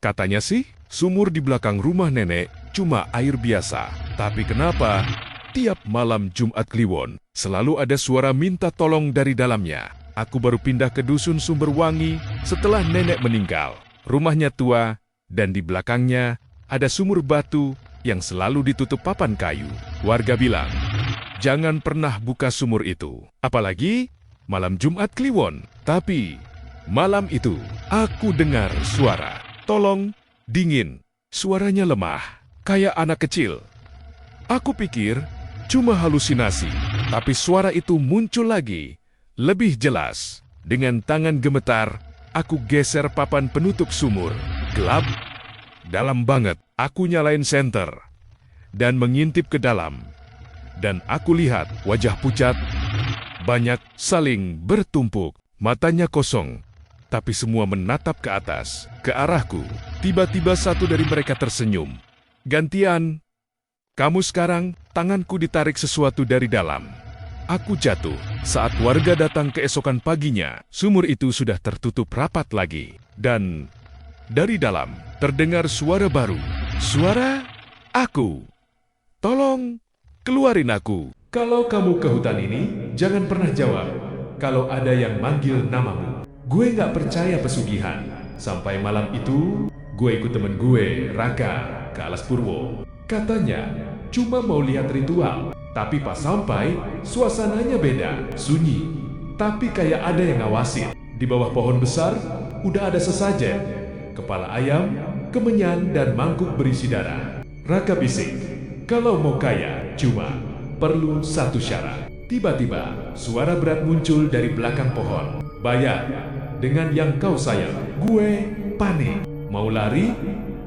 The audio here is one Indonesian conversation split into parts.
Katanya sih, sumur di belakang rumah nenek cuma air biasa. Tapi kenapa tiap malam Jumat Kliwon selalu ada suara minta tolong dari dalamnya? Aku baru pindah ke dusun Sumberwangi setelah nenek meninggal. Rumahnya tua dan di belakangnya ada sumur batu yang selalu ditutup papan kayu. Warga bilang, jangan pernah buka sumur itu, apalagi malam Jumat Kliwon. Tapi malam itu aku dengar suara, tolong, dingin. Suaranya lemah, kayak anak kecil. Aku pikir cuma halusinasi, tapi suara itu muncul lagi, lebih jelas. Dengan tangan gemetar, aku geser papan penutup sumur. Gelap, dalam banget. Aku nyalain senter dan mengintip ke dalam. Dan aku lihat wajah pucat, banyak saling bertumpuk, matanya kosong. Tapi semua menatap ke atas, ke arahku. Tiba-tiba satu dari mereka tersenyum. Gantian, kamu sekarang. Tanganku ditarik sesuatu dari dalam. Aku jatuh. Saat warga datang keesokan paginya, sumur itu sudah tertutup rapat lagi. Dan dari dalam terdengar suara baru. Suara aku. Tolong, keluarin aku. Kalau kamu ke hutan ini, jangan pernah jawab kalau ada yang manggil namamu. Gue nggak percaya pesugihan. Sampai malam itu, gue ikut temen gue, Raka, ke Alas Purwo. Katanya, cuma mau lihat ritual. Tapi pas sampai, suasananya beda, sunyi. Tapi kayak ada yang ngawasin. Di bawah pohon besar, udah ada sesajen. Kepala ayam, kemenyan, dan mangkuk berisi darah. Raka bisik, kalau mau kaya, cuma perlu satu syarat. Tiba-tiba, suara berat muncul dari belakang pohon. Bayar dengan yang kau sayang. Gue panik. Mau lari,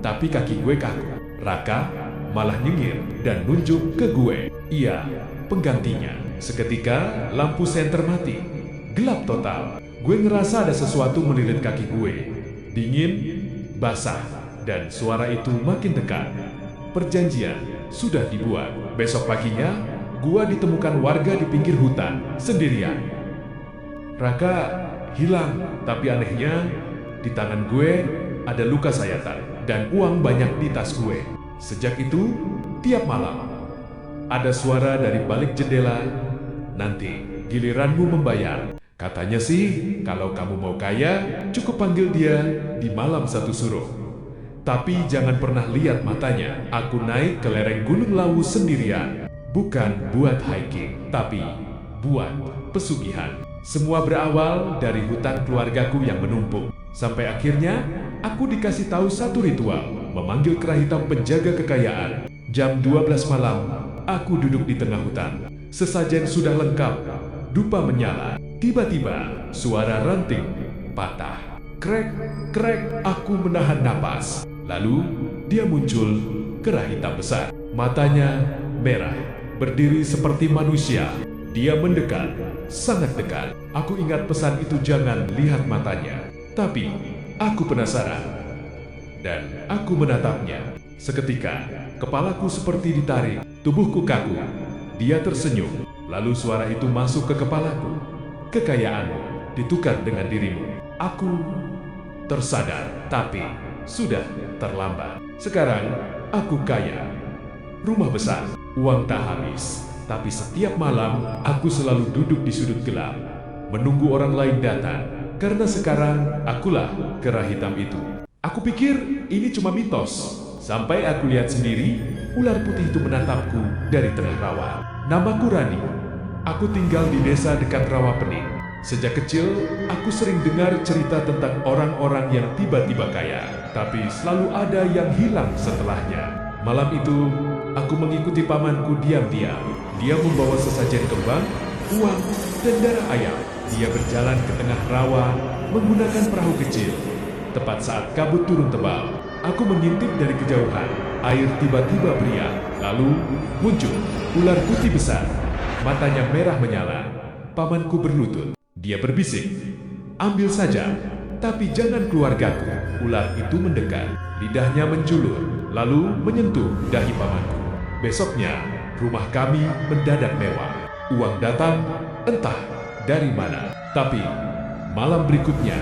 tapi kaki gue kaku. Raka malah nyengir dan nunjuk ke gue. Iya, penggantinya. Seketika, lampu senter mati. Gelap total. Gue ngerasa ada sesuatu melilit kaki gue. Dingin, basah, dan suara itu makin dekat. Perjanjian sudah dibuat. Besok paginya, gue ditemukan warga di pinggir hutan, sendirian. Raka hilang, tapi anehnya, di tangan gue ada luka sayatan dan uang banyak di tas gue. Sejak itu, tiap malam, ada suara dari balik jendela, nanti giliranmu membayar. Katanya sih, kalau kamu mau kaya, cukup panggil dia di malam satu suruh. Tapi jangan pernah lihat matanya. Aku naik ke lereng Gunung Lawu sendirian. Bukan buat hiking, tapi buat pesugihan. Semua berawal dari hutan keluargaku yang menumpuk. Sampai akhirnya, aku dikasih tahu satu ritual, memanggil kera hitam penjaga kekayaan. Jam 12 malam, aku duduk di tengah hutan. Sesajen sudah lengkap, dupa menyala. Tiba-tiba, suara ranting patah. Krek, krek, aku menahan napas. Lalu, dia muncul, kera hitam besar. Matanya merah, berdiri seperti manusia. Dia mendekat, sangat dekat. Aku ingat pesan itu, jangan lihat matanya. Tapi, aku penasaran. Dan aku menatapnya. Seketika, kepalaku seperti ditarik, tubuhku kaku. Dia tersenyum, lalu suara itu masuk ke kepalaku. Kekayaanmu ditukar dengan dirimu. Aku tersadar, tapi sudah terlambat. Sekarang, aku kaya. Rumah besar, uang tak habis. Tapi setiap malam, aku selalu duduk di sudut gelap, menunggu orang lain datang. Karena sekarang, akulah kera hitam itu. Aku pikir ini cuma mitos. Sampai aku lihat sendiri, ular putih itu menatapku dari tengah rawa. Namaku Rani. Aku tinggal di desa dekat Rawa Pening. Sejak kecil, aku sering dengar cerita tentang orang-orang yang tiba-tiba kaya. Tapi selalu ada yang hilang setelahnya. Malam itu, aku mengikuti pamanku diam-diam. Dia membawa sesajen kembang, uang, dan darah ayam. Dia berjalan ke tengah rawa menggunakan perahu kecil. Tepat saat kabut turun tebal, aku mengintip dari kejauhan. Air tiba-tiba beriak, lalu muncul ular putih besar. Matanya merah menyala. Pamanku berlutut. Dia berbisik, ambil saja, tapi jangan keluargaku. Ular itu mendekat, lidahnya menjulur, lalu menyentuh dahi pamanku. Besoknya, rumah kami mendadak mewah. Uang datang, entah dari mana. Tapi, malam berikutnya,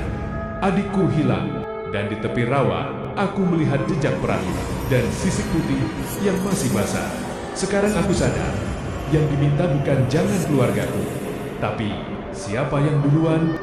adikku hilang. Dan di tepi rawa, aku melihat jejak perahu dan sisik putih yang masih basah. Sekarang aku sadar, yang diminta bukan jangan keluargaku, tapi siapa yang duluan